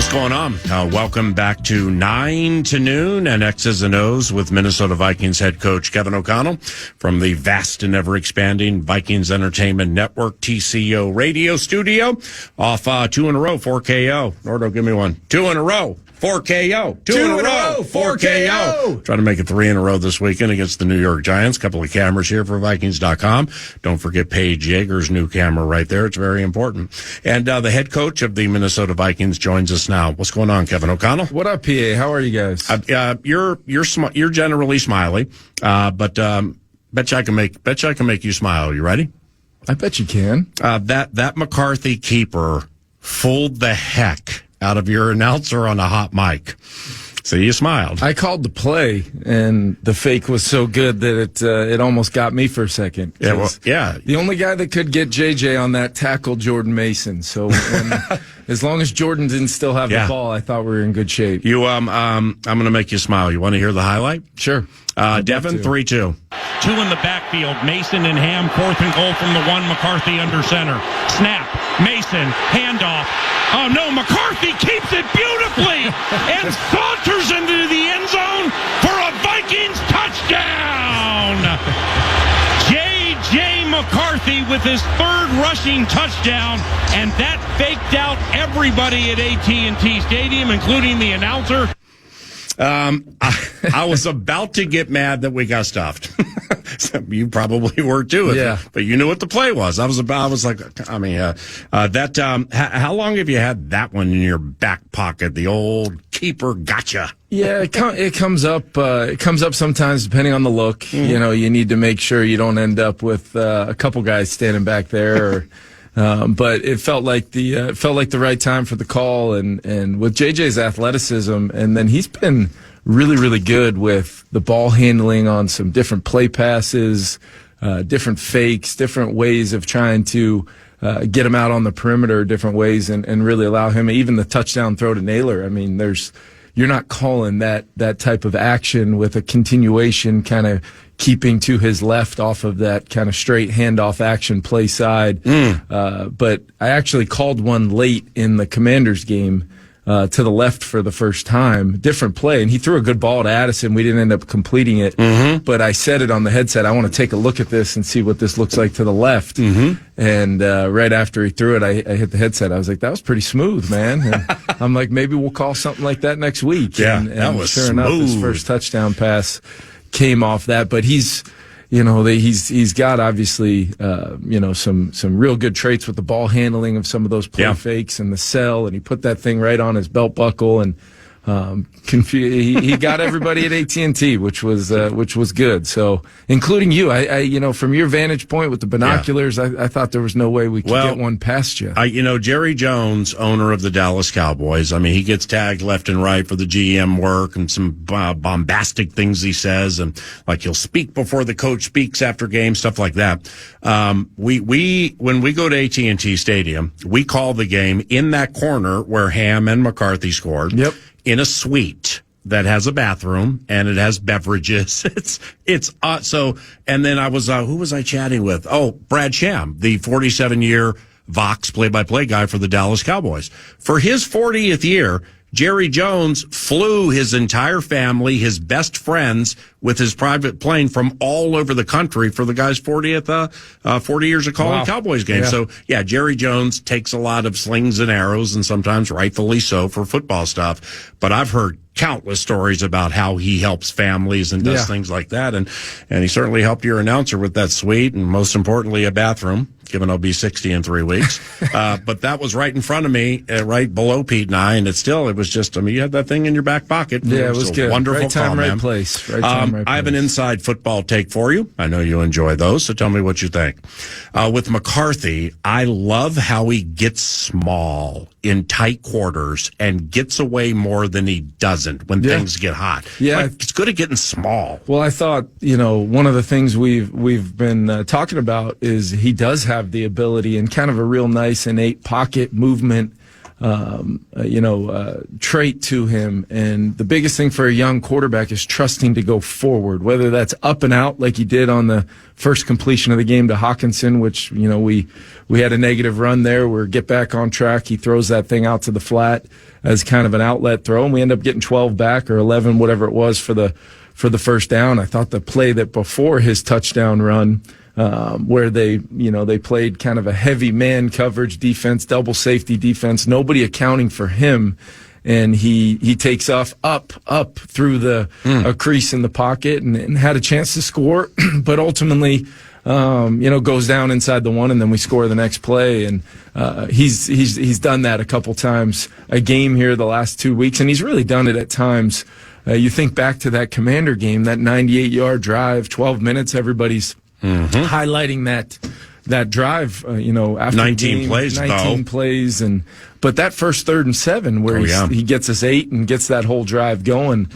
What's going on? Welcome back to 9 to noon and X's and O's with Minnesota Vikings head coach Kevin O'Connell from the vast and ever-expanding Vikings Entertainment Network TCO radio studio. Off 2 in a row, 4KO. Nordo, give me one. 2 in a row. 4KO. 2 in a row. 4KO. Trying to make it 3 in a row this weekend against the New York Giants. Couple of cameras here for Vikings.com. Don't forget Paige Yeager's new camera right there. It's very important. And the head coach of the Minnesota Vikings joins us now. What's going on, Kevin O'Connell? What up, PA? How are you guys? You're generally smiley, but bet you I can make you smile. You ready? I bet you can. That McCarthy keeper fooled the heck out of your announcer on a hot mic. So you smiled. I called the play, and the fake was so good that it almost got me for a second. Yeah, well, yeah. The only guy that could get JJ on that tackle, Jordan Mason. So as long as Jordan didn't still have the ball, I thought we were in good shape. I'm going to make you smile. You want to hear the highlight? Sure. Devin, 3-2. 2 in the backfield. Mason and Ham, 4th and goal from the 1. McCarthy under center. Snap. Mason. Handoff. Oh, no. McCarthy keeps it beautifully and saunters into the end zone for a Vikings touchdown. J.J. McCarthy with his 3rd rushing touchdown, and that faked out everybody at AT&T Stadium, including the announcer. I was about to get mad that we got stuffed. You probably were too, but you knew what the play was. How long have you had that one in your back pocket? The old keeper gotcha. Yeah, it comes up. It comes up sometimes depending on the look. Mm. You know, you need to make sure you don't end up with a couple guys standing back there. But it felt like the right time for the call, and with JJ's athleticism, and then he's been really, really good with the ball handling on some different play passes, different fakes, different ways of trying to get him out on the perimeter, different ways, and really allow him, even the touchdown throw to Naylor. I mean, you're not calling that type of action with a continuation kind of keeping to his left off of that kind of straight handoff action play side. But I actually called one late in the Commanders game to the left for the first time. Different play, and he threw a good ball to Addison. We didn't end up completing it, but I said it on the headset. I want to take a look at this and see what this looks like to the left. And right after he threw it, I hit the headset. I was like, that was pretty smooth, man. And I'm like, maybe we'll call something like that next week. Yeah, and that was sure smooth. enough, his first touchdown pass came off that. But he's got obviously some real good traits with the ball handling of some of those play fakes and the sell, and he put that thing right on his belt buckle, and he got everybody at AT&T, which was good. So, including you, I from your vantage point with the binoculars, I thought there was no way we could get one past you. Jerry Jones, owner of the Dallas Cowboys, I mean, he gets tagged left and right for the GM work and some bombastic things he says, and like he'll speak before the coach speaks after games, stuff like that. When we go to AT&T Stadium, we call the game in that corner where Ham and McCarthy scored. Yep. In a suite that has a bathroom and it has beverages. It's so, and then I was, who was I chatting with? Oh, Brad Sham, the 47-year Vox play-by-play guy for the Dallas Cowboys. For his 40th year, Jerry Jones flew his entire family, his best friends, with his private plane from all over the country for the guy's 40 years of calling Cowboys games. So, Jerry Jones takes a lot of slings and arrows, and sometimes rightfully so, for football stuff. But I've heard countless stories about how he helps families and does things like that. And he certainly helped your announcer with that suite, and most importantly, a bathroom, given I'll be 60 in 3 weeks. But that was right in front of me, right below Pete and I, and it was just, you had that thing in your back pocket. Yeah, it was good. Wonderful right time, call, right man. Place. Right time, right place. I have an inside football take for you. I know you enjoy those, so tell me what you think. With McCarthy, I love how he gets small in tight quarters and gets away more than he doesn't when things get hot. Yeah. It's good at getting small. Well, I thought, one of the things we've been talking about is he does have the ability and kind of a real nice innate pocket movement trait to him. And the biggest thing for a young quarterback is trusting to go forward, whether that's up and out like he did on the first completion of the game to Hawkinson, which, we had a negative run there. We're get back on track. He throws that thing out to the flat as kind of an outlet throw, and we end up getting 12 back or 11, whatever it was for the first down. I thought the play that before his touchdown run, where they played kind of a heavy man coverage defense, double safety defense, nobody accounting for him. And he takes off up through the crease in the pocket and had a chance to score, but ultimately, goes down inside the one, and then we score the next play. And he's done that a couple times a game here the last 2 weeks, and he's really done it at times. You think back to that Commander game, that 98-yard drive, 12 minutes, everybody's highlighting that drive, after 19 plays, 19 plays, but that first 3rd and 7 where he gets us 8 and gets that whole drive going,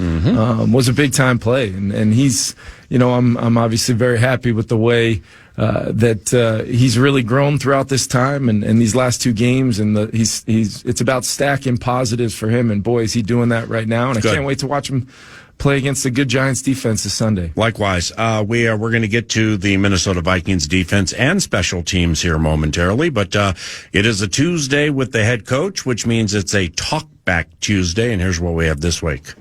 was a big time play. And he's, I'm obviously very happy with the way, that he's really grown throughout this time and these last 2 games, and it's about stacking positives for him, and boy, is he doing that right now. And I can't wait to watch him play against a good Giants defense this Sunday. Likewise, we're going to get to the Minnesota Vikings defense and special teams here momentarily, but it is a Tuesday with the head coach, which means it's a Talk Back Tuesday, and here's what we have this week.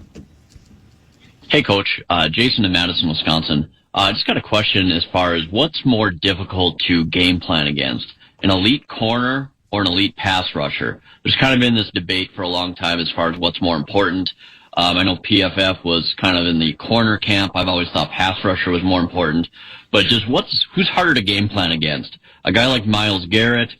Hey, Coach. Jason in Madison, Wisconsin. I just got a question as far as what's more difficult to game plan against, an elite corner or an elite pass rusher? There's kind of been this debate for a long time as far as what's more important. I know PFF was kind of in the corner camp. I've always thought pass rusher was more important. But just who's harder to game plan against? A guy like Myles Garrett,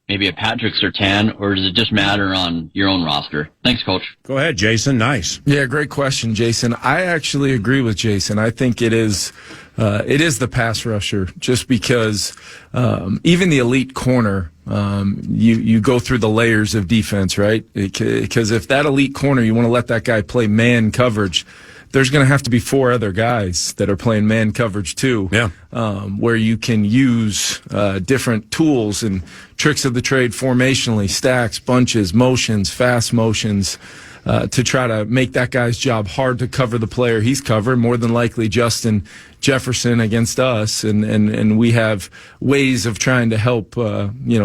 maybe a Patrick Surtain, or does it just matter on your own roster? Thanks, Coach. Go ahead, Jason. Nice. Yeah, great question, Jason. I actually agree with Jason. I think it is the pass rusher, just because even the elite corner, you go through the layers of defense, right? Because if that elite corner, you want to let that guy play man coverage, there's going to have to be 4 other guys that are playing man coverage too. Yeah. Where you can use different tools and tricks of the trade formationally, stacks, bunches, motions, fast motions, to try to make that guy's job hard to cover the player he's covering, more than likely Justin Jefferson against us, and we have ways of trying to help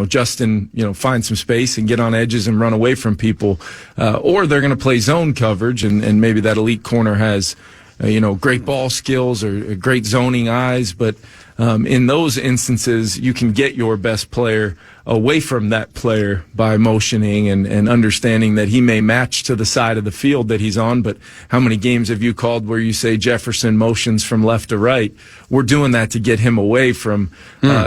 Justin find some space and get on edges and run away from people, or they're going to play zone coverage, and maybe that elite corner has great ball skills or great zoning eyes, but in those instances you can get your best player away from that player by motioning and understanding that he may match to the side of the field that he's on. But how many games have you called where you say Jefferson motions from left to right? We're doing that to get him away from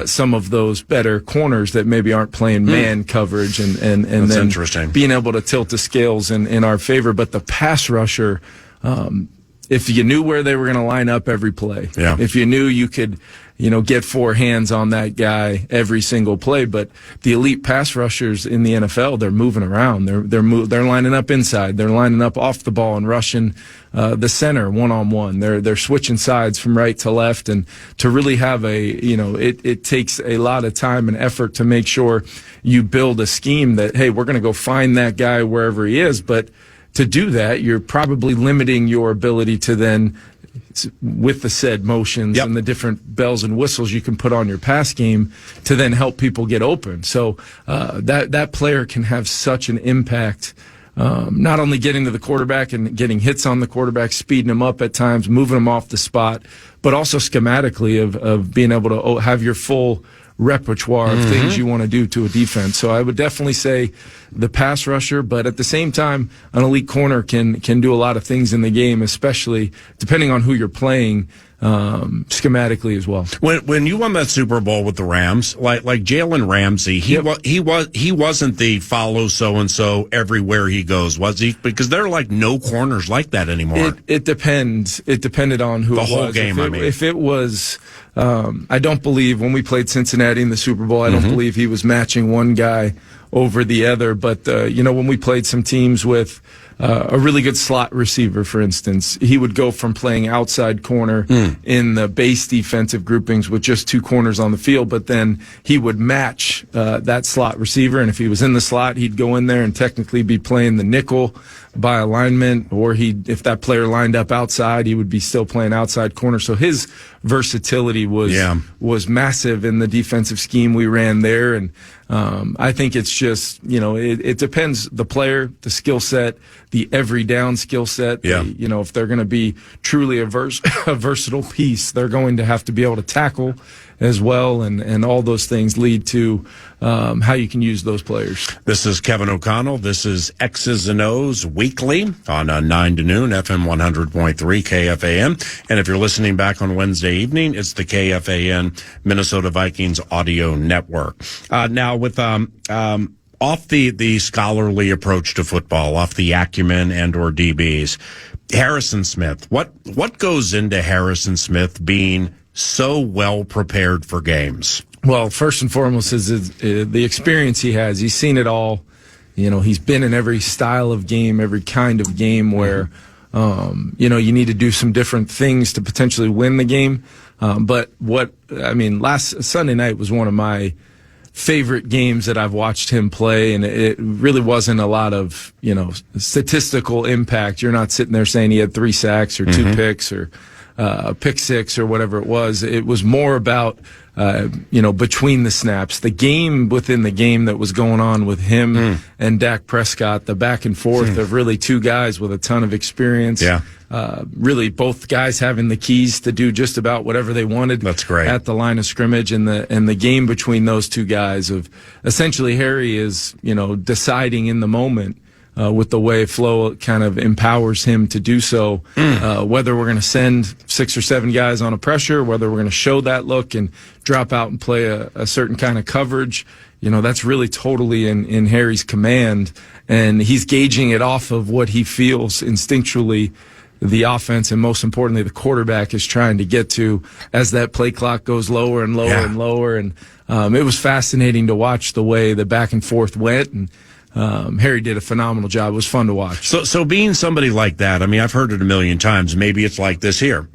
some of those better corners that maybe aren't playing man coverage, and That's then interesting. Being able to tilt the scales in our favor. But the pass rusher, if you knew where they were going to line up every play, if you knew you could get 4 hands on that guy every single play. But the elite pass rushers in the NFL, they're moving around. They're lining up inside. They're lining up off the ball and rushing the center one-on-one. They're switching sides from right to left, and to really have it takes a lot of time and effort to make sure you build a scheme that, hey, we're going to go find that guy wherever he is. But to do that, you're probably limiting your ability to then, with the said motions and the different bells and whistles you can put on your pass game, to then help people get open. So that player can have such an impact, not only getting to the quarterback and getting hits on the quarterback, speeding him up at times, moving him off the spot, but also schematically of being able to have your full repertoire of things you want to do to a defense. So I would definitely say the pass rusher, but at the same time, an elite corner can do a lot of things in the game, especially depending on who you're playing, schematically as well. When you won that Super Bowl with the Rams, like Jalen Ramsey, he wasn't the follow so and so everywhere he goes, was he? Because there are like no corners like that anymore. It depends. It depended on who the it whole was. game. If it was, I don't believe when we played Cincinnati in the Super Bowl, I don't believe he was matching one guy over the other. But, when we played some teams with a really good slot receiver, for instance, he would go from playing outside corner in the base defensive groupings with just two corners on the field, but then he would match that slot receiver. And if he was in the slot, he'd go in there and technically be playing the nickel by alignment, or if that player lined up outside, he would be still playing outside corner. So his versatility was massive in the defensive scheme we ran there. And I think it's just, it depends the player, the skill set, the every down skill set. Yeah. If they're going to be truly a versatile piece, they're going to have to be able to tackle as well, and all those things lead to how you can use those players. This is Kevin O'Connell. This is X's and O's Weekly on 9 to noon, FM 100.3 KFAN. And if you're listening back on Wednesday evening, it's the KFAN Minnesota Vikings Audio Network. Now, with off the scholarly approach to football, off the acumen and or DBs, Harrison Smith, what goes into Harrison Smith being so well prepared for games? Well, first and foremost is the experience he has. He's seen it all. He's been in every style of game, every kind of game where, you need to do some different things to potentially win the game. But last Sunday night was one of my favorite games that I've watched him play, and it really wasn't a lot of, statistical impact. You're not sitting there saying he had 3 sacks or 2 picks or pick 6 or whatever it was. It was more about, between the snaps, the game within the game that was going on with him and Dak Prescott, the back and forth of really two guys with a ton of experience. Yeah. Really both guys having the keys to do just about whatever they wanted. That's great. At the line of scrimmage, and the game between those two guys of essentially Harry is, deciding in the moment, with the way Flo kind of empowers him to do so, whether we're going to send 6 or 7 guys on a pressure, whether we're going to show that look and drop out and play a certain kind of coverage, that's really totally in Harry's command, and he's gauging it off of what he feels instinctually the offense and most importantly the quarterback is trying to get to as that play clock goes lower and lower and lower. And it was fascinating to watch the way the back and forth went, and Harry did a phenomenal job. It was fun to watch. So being somebody like that, I've heard it a million times. Maybe it's like this here.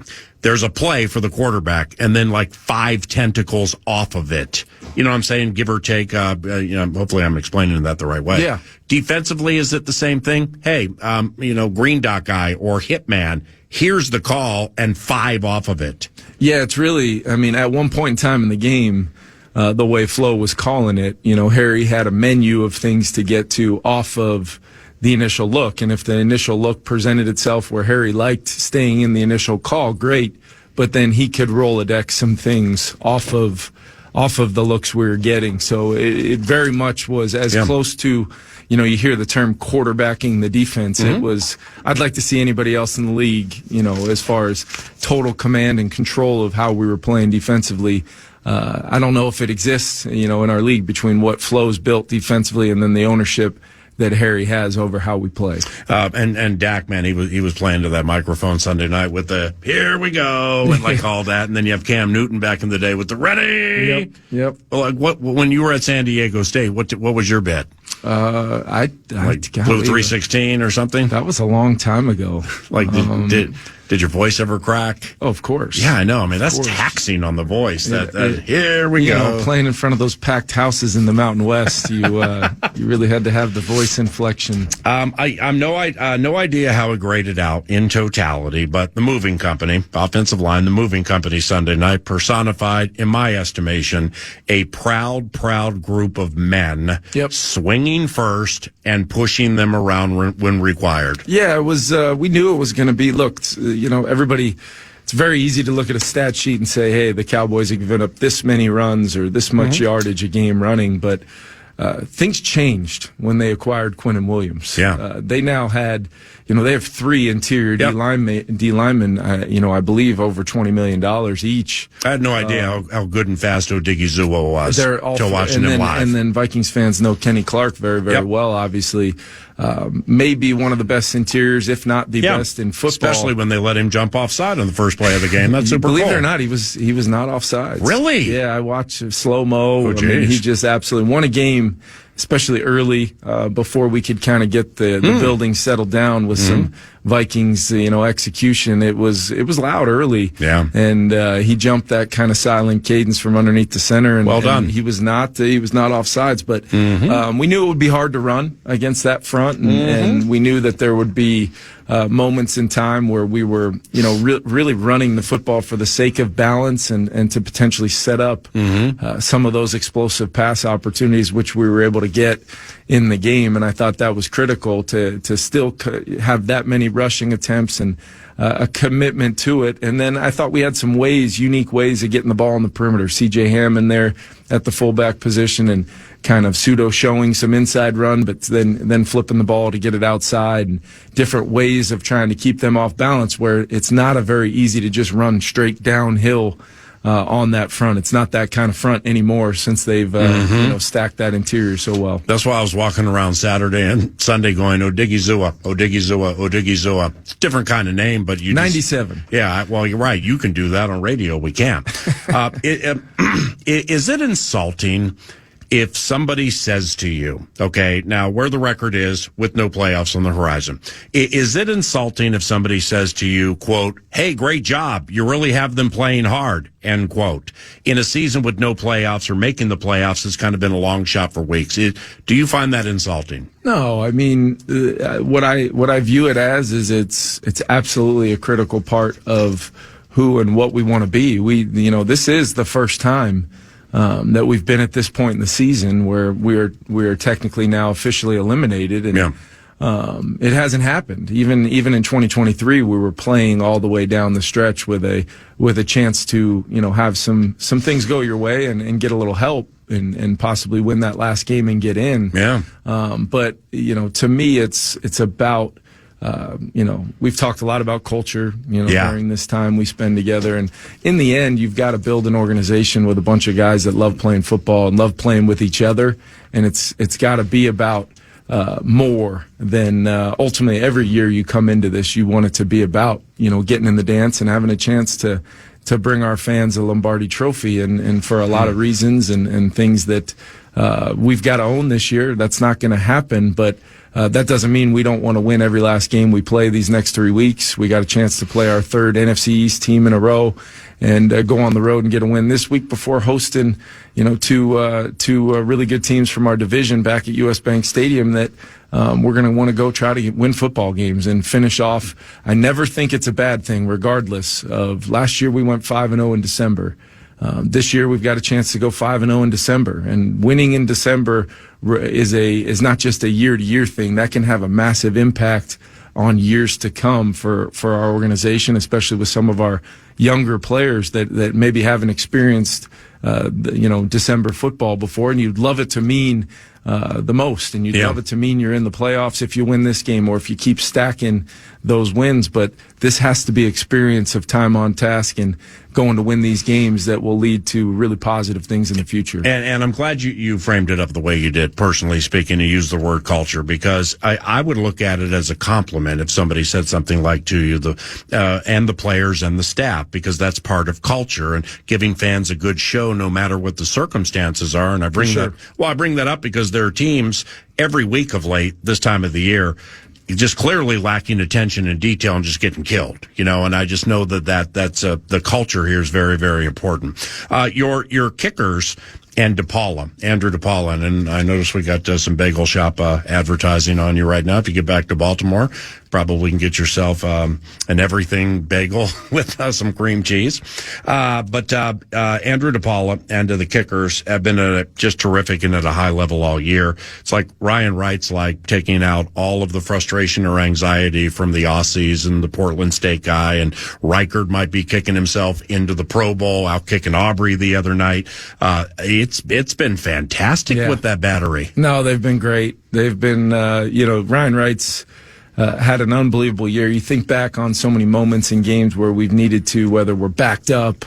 There's a play for the quarterback and then like 5 tentacles off of it. You know what I'm saying? Give or take. Hopefully I'm explaining that the right way. Yeah. Defensively, is it the same thing? Hey, green dot guy or hitman, here's the call and 5 off of it. Yeah, it's really, at one point in time in the game, the way Flo was calling it, Harry had a menu of things to get to off of the initial look. And if the initial look presented itself where Harry liked staying in the initial call, great. But then he could Rolodex some things off of the looks we were getting. So it very much was as close to, you hear the term quarterbacking the defense. It was, I'd like to see anybody else in the league, as far as total command and control of how we were playing defensively. I don't know if it exists, in our league between what Flo's built defensively and then the ownership that Harry has over how we play. And Dak, man, he was playing to that microphone Sunday night with the "here we go" and like all that, and then you have Cam Newton back in the day with the "ready." Yep. Well, like when you were at San Diego State, what was your bet? I blew 316 or something. That was a long time ago. Like did your voice ever crack? Oh, of course. Yeah, I know. That's taxing on the voice. Here we go. Playing in front of those packed houses in the Mountain West, you really had to have the voice inflection. I'm no idea how it graded out in totality, but the moving company, offensive line, the moving company Sunday night personified, in my estimation, a proud group of men swinging first and pushing them around when required. Yeah, it was. We knew it was going to be. Look, everybody. It's very easy to look at a stat sheet and say, hey, the Cowboys have given up this many runs or this much yardage a game running, but things changed when they acquired Quinnen Williams. Yeah. They now had, they have 3 interior D linemen, I believe over $20 million each. I had no idea how good and fast Odighizuwa was till watching him live. And then Vikings fans know Kenny Clark very, very well, obviously. Maybe one of the best interiors, if not the best in football. Especially when they let him jump offside on the first play of the game. That's super cool. Believe it or not, he was not offside. Really? Yeah, I watched slow-mo. Oh, he just absolutely won a game especially early, before we could kind of get the building settled down with some Vikings, execution. It was loud early. Yeah. And he jumped that kind of silent cadence from underneath the center. And, well done. And he was not offsides, but we knew it would be hard to run against that front, and we knew that there would be moments in time where we were, really running the football for the sake of balance and to potentially set up some of those explosive pass opportunities, which we were able to get in the game. And I thought that was critical to still have that many rushing attempts and a commitment to it. And then I thought we had some unique ways of getting the ball on the perimeter. C.J. Hammond there at the fullback position and kind of pseudo showing some inside run, but then flipping the ball to get it outside, and different ways of trying to keep them off balance where it's not a very easy to just run straight downhill on that front. It's not that kind of front anymore since they've stacked that interior so well. That's why I was walking around Saturday and Sunday going, Odigizua, Odigizua, Odigizua. It's a different kind of name, but you 97. Yeah, well, you're right. You can do that on radio. We can't. Is it insulting if somebody says to you, okay, now where the record is with no playoffs on the horizon, is it insulting if somebody says to you, quote, hey, great job, you really have them playing hard, end quote, in a season with no playoffs or making the playoffs has kind of been a long shot for weeks? Do you find that insulting? No, I mean, what I view it as is it's absolutely a critical part of who and what we want to be. This is the first time that we've been at this point in the season where we're technically now officially eliminated, and it hasn't happened. Even in 2023, we were playing all the way down the stretch with a chance to have some things go your way and get a little help and possibly win that last game and get in. Yeah. But to me, it's about. We've talked a lot about culture, during this time we spend together. And in the end, you've got to build an organization with a bunch of guys that love playing football and love playing with each other. And it's got to be about more than ultimately every year you come into this, you want it to be about, getting in the dance and having a chance to bring our fans a Lombardi trophy. And for a lot of reasons and things that we've got to own this year, that's not going to happen. But that doesn't mean we don't want to win every last game we play these next 3 weeks. We got a chance to play our third NFC East team in a row and go on the road and get a win this week before hosting, two really good teams from our division back at US Bank Stadium that we're going to want to go try to win football games and finish off. I never think it's a bad thing, regardless of last year we went 5-0 in December. This year we've got a chance to go 5-0 in December, and winning in December is not just a year-to-year thing. That can have a massive impact on years to come for our organization, especially with some of our younger players that maybe haven't experienced December football before, and you'd love it to mean the most, and you'd love it to mean you're in the playoffs if you win this game or if you keep stacking those wins. But this has to be experience of time on task and going to win these games that will lead to really positive things in the future. And I'm glad you framed it up the way you did, personally speaking, and used the word culture, because I would look at it as a compliment if somebody said something like to you, and the players and the staff, because that's part of culture and giving fans a good show no matter what the circumstances are. And I bring that up because there are teams every week of late this time of the year just clearly lacking attention and detail and just getting killed, and I just know that's the culture here is very, very important. Your kickers and Andrew DePaula, and I notice we got some bagel shop advertising on you right now. If you get back to Baltimore, probably can get yourself an everything bagel with some cream cheese. But Andrew DePaula and the kickers have been just terrific and at a high level all year. It's like Ryan Wright's like taking out all of the frustration or anxiety from the Aussies and the Portland State guy, and Reichard might be kicking himself into the Pro Bowl, out kicking Aubrey the other night. It's been fantastic with that battery. No, they've been great. They've been, Ryan Wright's had an unbelievable year. You think back on so many moments in games where we've needed to, whether we're backed up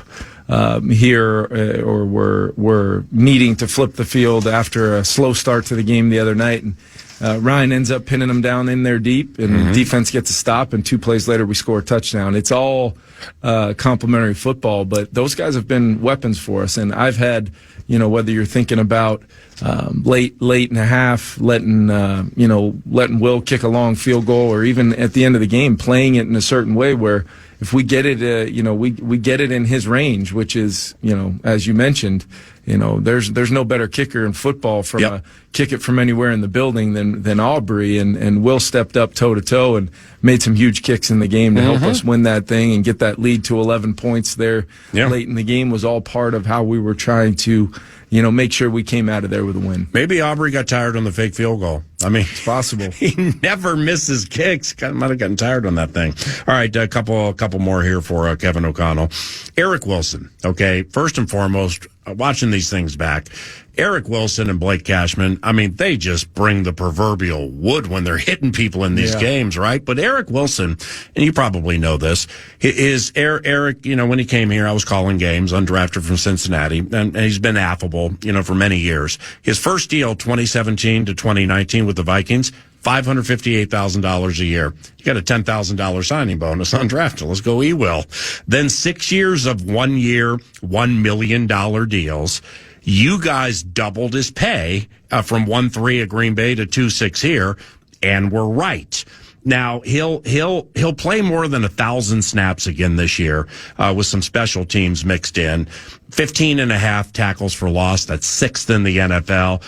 here or we're needing to flip the field after a slow start to the game the other night. And Ryan ends up pinning them down in there deep, and defense gets a stop, and 2 plays later we score a touchdown. It's all complimentary football, but those guys have been weapons for us. And I've had, whether you're thinking about late in the half, letting Will kick a long field goal, or even at the end of the game, playing it in a certain way where if we get it, we get it in his range, which is, as you mentioned, there's no better kicker in football from a kick it from anywhere in the building than Aubrey, and Will stepped up toe to toe and made some huge kicks in the game to help us win that thing and get that lead to 11 points there late in the game. Was all part of how we were trying to, make sure we came out of there with a win. Maybe Aubrey got tired on the fake field goal. I mean, it's possible. He never misses kicks. Might have gotten tired on that thing. All right, a couple more here for Kevin O'Connell. Eric Wilson. Okay, first and foremost, watching these things back, Eric Wilson and Blake Cashman, I mean, they just bring the proverbial wood when they're hitting people in these games, right? But Eric Wilson, and you probably know this, is Eric, when he came here, I was calling games, undrafted from Cincinnati, and he's been affable, for many years. His first deal, 2017 to 2019 with the Vikings, $558,000 a year. You got a $10,000 signing bonus undrafted. Let's go, E-Will. Then 6 years of 1 year, $1 million deals. You guys doubled his pay from 1.3 at Green Bay to 2.6 here, and we're right. Now he'll play more than 1,000 snaps again this year with some special teams mixed in. 15.5 tackles for loss. That's 6th in the NFL.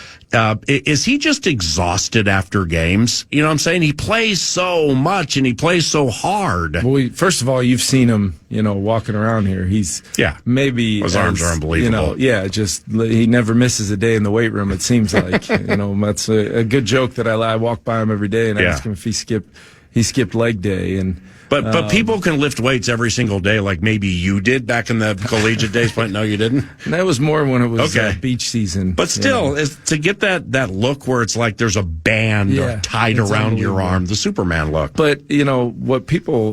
Is he just exhausted after games? You know what I'm saying? He plays so much and he plays so hard. Well, first of all, you've seen him, walking around here. He's maybe his arms are unbelievable. Just he never misses a day in the weight room. It seems like that's a good joke that I walk by him every day and ask him if he skipped leg day. And But people can lift weights every single day, like maybe you did back in the collegiate days. But no, you didn't. And that was more when it was beach season. But still, to get that look where it's like there's a band tied around your arm, the Superman look. But what people,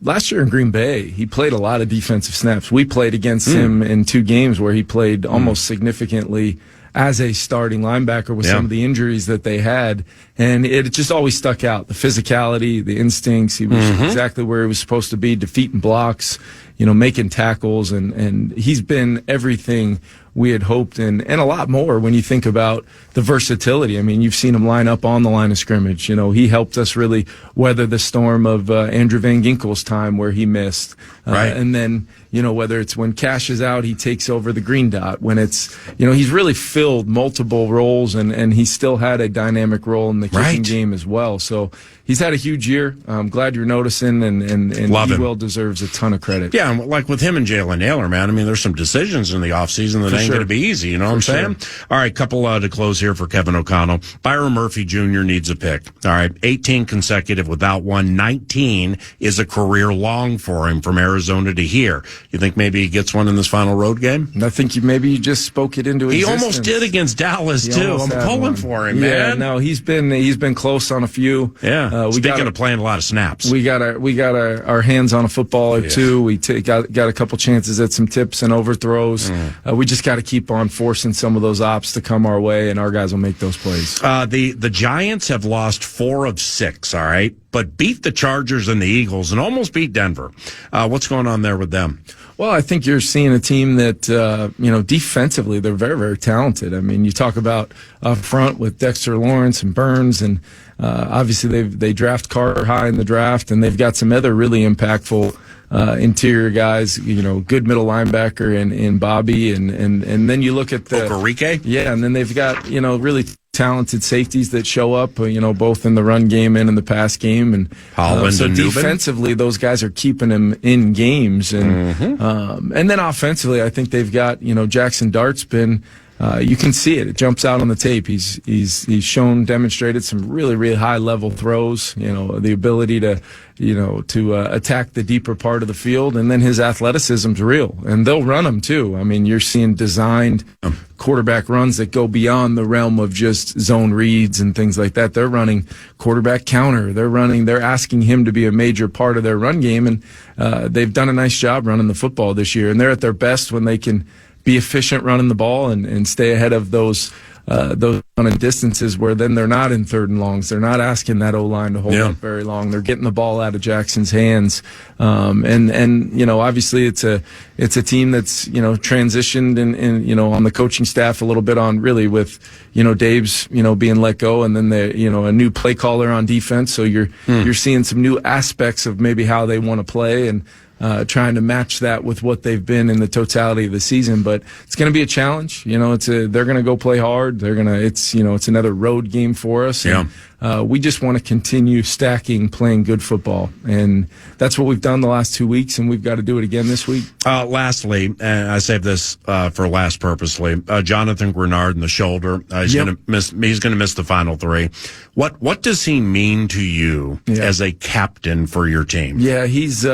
last year in Green Bay, he played a lot of defensive snaps. We played against him in 2 games where he played almost significantly as a starting linebacker with some of the injuries that they had. And it just always stuck out. The physicality, the instincts. He was exactly where he was supposed to be, defeating blocks, making tackles. And he's been everything we had hoped and a lot more when you think about the versatility. I mean, you've seen him line up on the line of scrimmage. He helped us really weather the storm of Andrew Van Ginkel's time where he missed. And then, whether it's when Cash is out, he takes over the green dot. When it's, he's really filled multiple roles and he still had a dynamic role in the kicking game as well. So he's had a huge year. I'm glad you're noticing and he well deserves a ton of credit. Yeah, like with him and Jalen Naylor, man, I mean, there's some decisions in the offseason that ain't going to be easy, you know what I'm saying? All right, couple to close here for Kevin O'Connell. Byron Murphy Jr. needs a pick. All right, 18 consecutive without one. 19 is a career long for him from Arizona to here. You think maybe he gets one in this final road game? I think maybe you just spoke it into existence. He almost did against Dallas, too. I'm pulling for him, man. Yeah, no, he's been close on a few. Yeah, speaking of playing a lot of snaps. We got our hands on a football or two. We got a couple chances at some tips and overthrows. We just got to keep on forcing some of those ops to come our way, and our guys will make those plays. The Giants have lost 4 of 6, all right, but beat the Chargers and the Eagles and almost beat Denver. What's going on there with them? Well, I think you're seeing a team that, defensively, they're very, very talented. I mean, you talk about up front with Dexter Lawrence and Burns, and obviously they draft Carter high in the draft, and they've got some other really impactful interior guys, good middle linebacker in Bobby, and then you look at the Okereke? Yeah, and then they've got, really talented safeties that show up, both in the run game and in the pass game. And Holland so and defensively, those guys are keeping them in games. And then offensively, I think they've got, Jackson Dart's been, you can see it. It jumps out on the tape. He's demonstrated some really, really high level throws, the ability to attack the deeper part of the field. And then his athleticism's real, and they'll run them too. I mean, you're seeing designed quarterback runs that go beyond the realm of just zone reads and things like that. They're running quarterback counter. They're asking him to be a major part of their run game. And, they've done a nice job running the football this year. And they're at their best when they can be efficient running the ball and stay ahead of those those kind of distances where then they're not in 3rd and longs. They're not asking that O-line to hold up very long. They're getting the ball out of Jackson's hands. And you know, obviously it's a team that's, you know, transitioned and you know, on the coaching staff a little bit on really with, you know, Dave's, you know, being let go, and then you know, a new play caller on defense. So you're seeing some new aspects of maybe how they want to play, and trying to match that with what they've been in the totality of the season. But it's going to be a challenge. You know, they're going to go play hard. It's another road game for us. And, we just want to continue playing good football. And that's what we've done the last 2 weeks, and we've got to do it again this week. Lastly, and I saved this for last purposely, Jonathan Grenard in the shoulder. He's going to miss the final 3. What does he mean to you as a captain for your team? Yeah, he's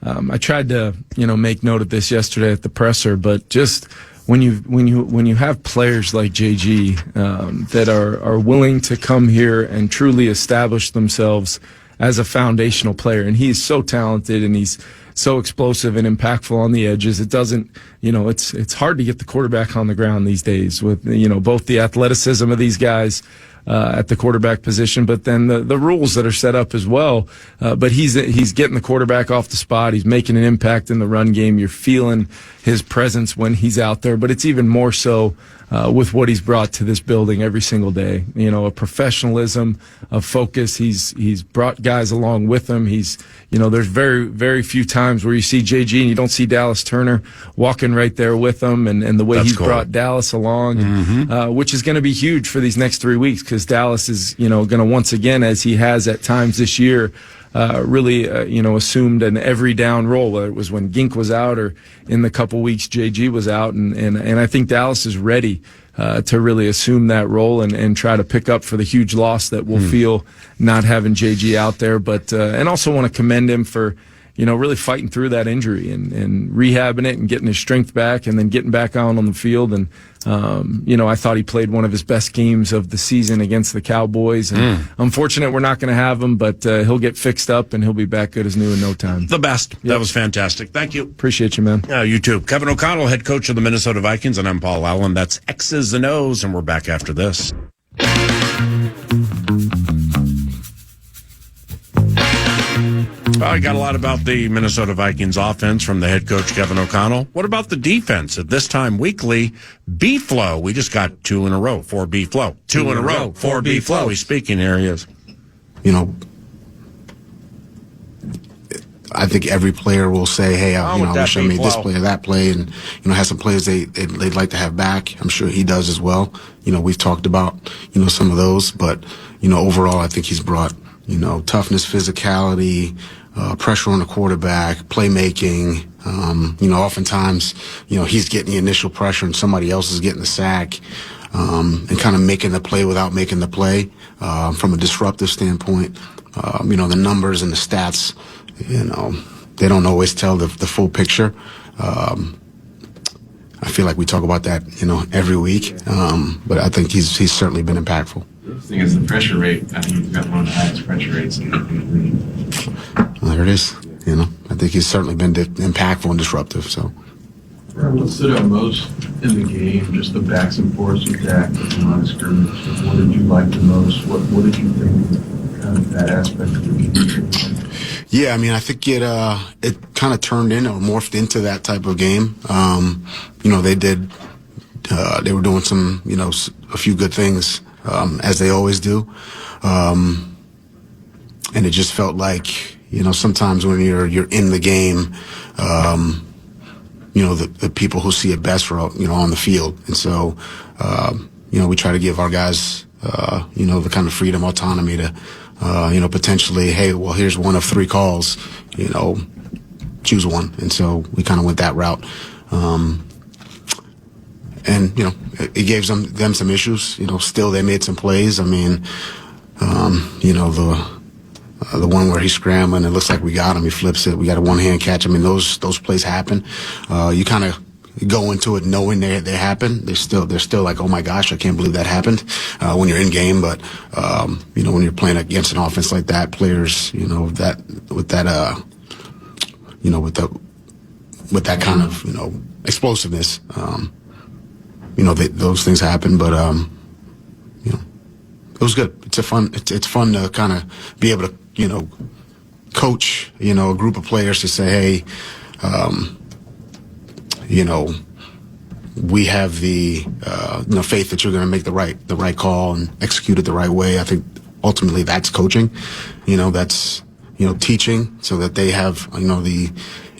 I tried to, you know, make note of this yesterday at the presser, but just when you have players like JG that are willing to come here and truly establish themselves as a foundational player, and he's so talented and he's so explosive and impactful on the edges. It doesn't, you know, it's hard to get the quarterback on the ground these days with, you know, both the athleticism of these guys at the quarterback position, but then the rules that are set up as well. But he's getting the quarterback off the spot. He's making an impact in the run game. You're feeling his presence when he's out there, but it's even more so with what he's brought to this building every single day. You know, a professionalism, a focus. He's brought guys along with him. There's very, very few times where you see JG and you don't see Dallas Turner walking right there with him, and the way he's brought Dallas along, which is going to be huge for these next 3 weeks, because Dallas is, you know, going to once again, as he has at times this year, really, assumed an every down role, whether it was when Gink was out or in the couple weeks JG was out. And I think Dallas is ready to really assume that role and try to pick up for the huge loss that we'll feel not having JG out there. But and also want to commend him for, you know, really fighting through that injury and rehabbing it and getting his strength back and then getting back out on the field. And, I thought he played one of his best games of the season against the Cowboys. And unfortunate we're not going to have him, but he'll get fixed up and he'll be back good as new in no time. The best. Yep. That was fantastic. Thank you. Appreciate you, man. You too. Kevin O'Connell, head coach of the Minnesota Vikings, and I'm Paul Allen. That's X's and O's, and we're back after this. Well, I got a lot about the Minnesota Vikings offense from the head coach, Kevin O'Connell. What about the defense? At this time weekly, B-Flow. We just got 2 in a row, 4 B-Flow. 2 in a row, 4 B-Flow. He's speaking here. He is. You know, I think every player will say, hey, I wish I made this play or that play, and, you know, has some players they'd like to have back. I'm sure he does as well. You know, we've talked about, you know, some of those, but, you know, overall, I think he's brought, you know, toughness, physicality, pressure on the quarterback, playmaking. Oftentimes, you know, he's getting the initial pressure and somebody else is getting the sack, and kind of making the play without making the play. From a disruptive standpoint, the numbers and the stats, you know, they don't always tell the full picture. I feel like we talk about that, you know, every week. But I think he's certainly been impactful. The thing is the pressure rate. I think he's got one of the highest pressure rates in the league. Well, there it is. You know, I think he's certainly been impactful and disruptive. So, what stood out most in the game? Just the backs and forths with Dak and line of scrimmage. What did you like the most? What did you think kind of that aspect of the game? Yeah, I mean, I think it kind of turned into or morphed into that type of game. They were doing some, you know, a few good things, as they always do. And it just felt like, you know, sometimes when you're in the game, the people who see it best are, you know, on the field. And so, we try to give our guys, the kind of freedom, autonomy to, potentially, hey, well, here's one of 3 calls, you know, choose one. And so we kind of went that route. And, you know, it gave them some issues. You know, still they made some plays. I mean, the one where he's scrambling, it looks like we got him. He flips it. We got a one-hand catch. I mean, those plays happen. You kind of go into it knowing they happen. They're still like, oh my gosh, I can't believe that happened when you're in game. But when you're playing against an offense like that, players, you know, with that kind of, you know, explosiveness, those things happen, but it was good. It's fun to kind of be able to, coach, a group of players to say, hey, we have the faith that you're going to make the right call and execute it the right way. I think ultimately that's coaching. That's teaching so that they have the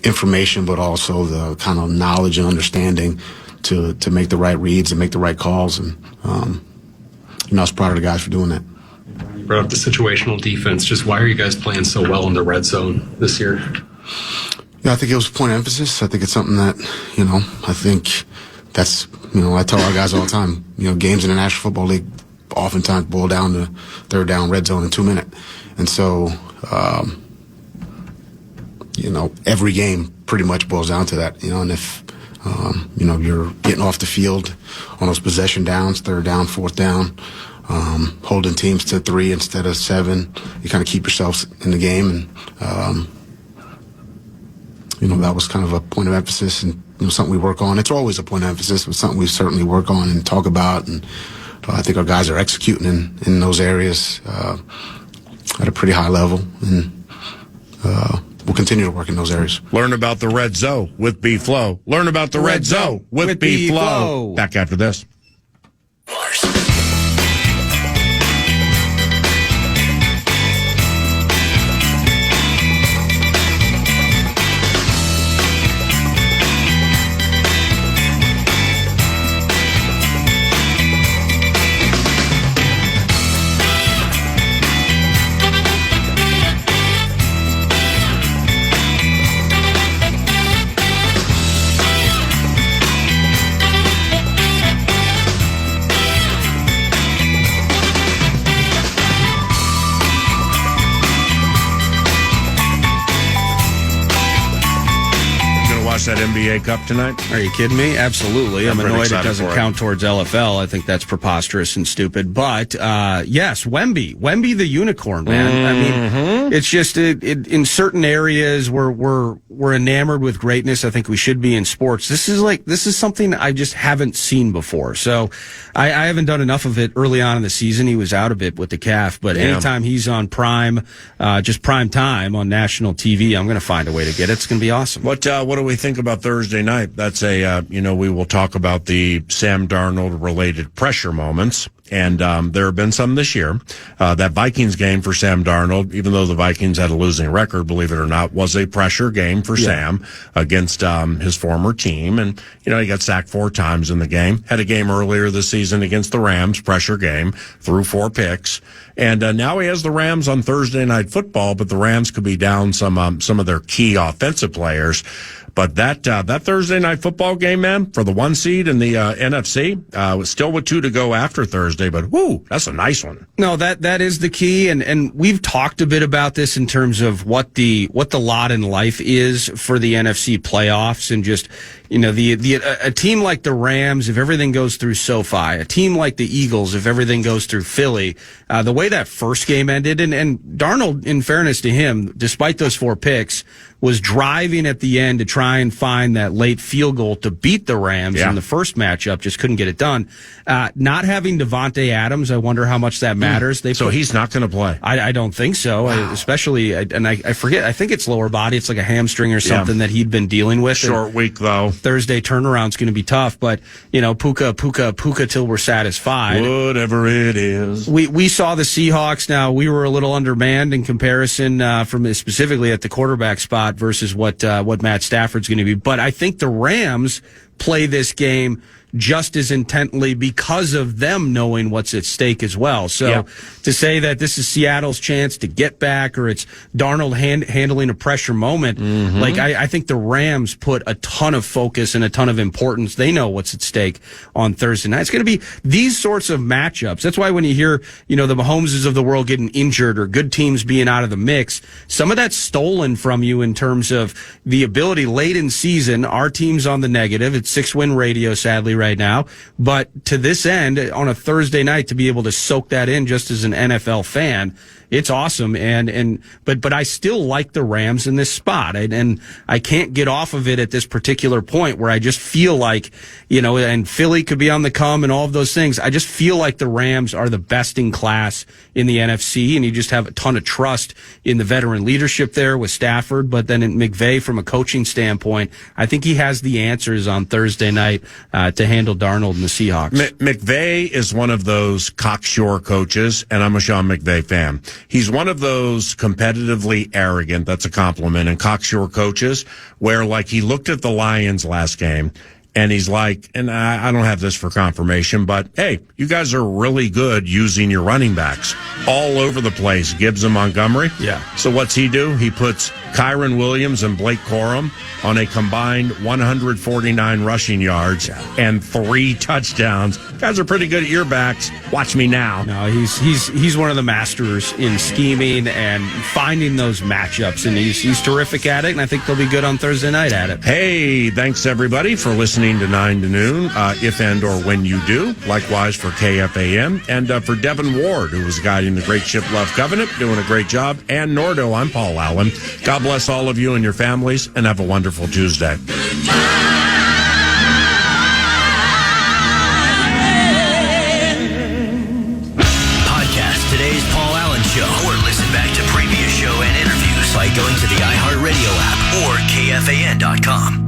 information, but also the kind of knowledge and understanding to make the right reads and make the right calls. And I was proud of the guys for doing that. You brought up the situational defense. Just why are you guys playing so well in the red zone this year? Yeah, I think it was a point of emphasis. I think it's something that, I think that's, I tell our guys all the time, games in the National Football League oftentimes boil down to third down red zone in 2 minutes. And so, every game pretty much boils down to that, and if, you're getting off the field on those possession downs, third down, fourth down, holding teams to 3 instead of 7, you kind of keep yourselves in the game. And, that was kind of a point of emphasis and, something we work on. It's always a point of emphasis, but something we certainly work on and talk about. And I think our guys are executing in those areas at a pretty high level. And we'll continue to work in those areas. Learn about the Red Zone with B-Flow. Learn about the Red Zone with B-Flow. Back after this. That NBA Cup tonight? Are you kidding me? Absolutely. I'm annoyed it doesn't count towards LFL. I think that's preposterous and stupid. But yes, Wemby the unicorn, man. I mean, it's just in certain areas where we're enamored with greatness. I think we should be in sports. This is something I just haven't seen before. So I haven't done enough of it early on in the season. He was out a bit with the calf, but anytime he's on prime time on national TV, I'm going to find a way to get it. It's going to be awesome. What do we think about Thursday night? That's we will talk about the Sam Darnold related pressure moments. And there have been some this year. That Vikings game for Sam Darnold, even though the Vikings had a losing record, believe it or not, was a pressure game for Sam against his former team. And, he got sacked 4 times in the game. Had a game earlier this season against the Rams, pressure game, threw 4 picks. And now he has the Rams on Thursday Night Football, but the Rams could be down some of their key offensive players. But that Thursday Night Football game, man, for the 1 seed in the NFC, was still with 2 to go after Thursday. But whoo, that's a nice one. No, that is the key, and we've talked a bit about this in terms of what the lot in life is for the NFC playoffs, and just a team like the Rams, if everything goes through SoFi, a team like the Eagles, if everything goes through Philly, the way that first game ended, and Darnold, in fairness to him, despite those 4 picks, was driving at the end to try and find that late field goal to beat the Rams in the first matchup, just couldn't get it done. Not having Devontae Adams, I wonder how much that matters. So he's not going to play? I don't think so. Wow. I forget, I think it's lower body. It's like a hamstring or something that he'd been dealing with. Short week, though. Thursday turnaround's going to be tough, but, Puka till we're satisfied. Whatever it is. We saw the Seahawks. Now, we were a little undermanned in comparison from specifically at the quarterback spot versus what Matt Stafford's going to be. But I think the Rams play this game just as intently because of them knowing what's at stake as well. So to say that this is Seattle's chance to get back, or it's Darnold handling a pressure moment, I think the Rams put a ton of focus and a ton of importance. They know what's at stake on Thursday night. It's going to be these sorts of matchups. That's why when you hear, the Mahomeses of the world getting injured or good teams being out of the mix, some of that's stolen from you in terms of the ability late in season. Our team's on the negative. It's 6-win radio, sadly, right now. But to this end, on a Thursday night, to be able to soak that in just as an NFL fan it's awesome. But I still like the Rams in this spot. And I can't get off of it at this particular point where I just feel like, and Philly could be on the come and all of those things. I just feel like the Rams are the best in class in the NFC, and you just have a ton of trust in the veteran leadership there with Stafford. But then in McVay, from a coaching standpoint, I think he has the answers on Thursday night to handle Darnold and the Seahawks. McVay is one of those cocksure coaches, and I'm a Sean McVay fan. He's one of those competitively arrogant, that's a compliment, and cocksure coaches where, like, he looked at the Lions last game, and he's like, and I don't have this for confirmation, but hey, you guys are really good using your running backs all over the place, Gibbs and Montgomery. Yeah. So what's he do? He puts Kyron Williams and Blake Corum on a combined 149 rushing yards and 3 touchdowns. Guys are pretty good at your backs. Watch me now. No, he's one of the masters in scheming and finding those matchups, and he's terrific at it, and I think they'll be good on Thursday night at it. Hey, thanks everybody for listening to 9 to noon, if and or when you do. Likewise for KFAN and for Devin Ward, who was guiding the Great Ship Love Covenant, doing a great job. And Nordo, I'm Paul Allen. God bless all of you and your families, and have a wonderful Tuesday. Podcast today's Paul Allen Show, or listen back to previous show and interviews by going to the iHeartRadio app or KFAN.com.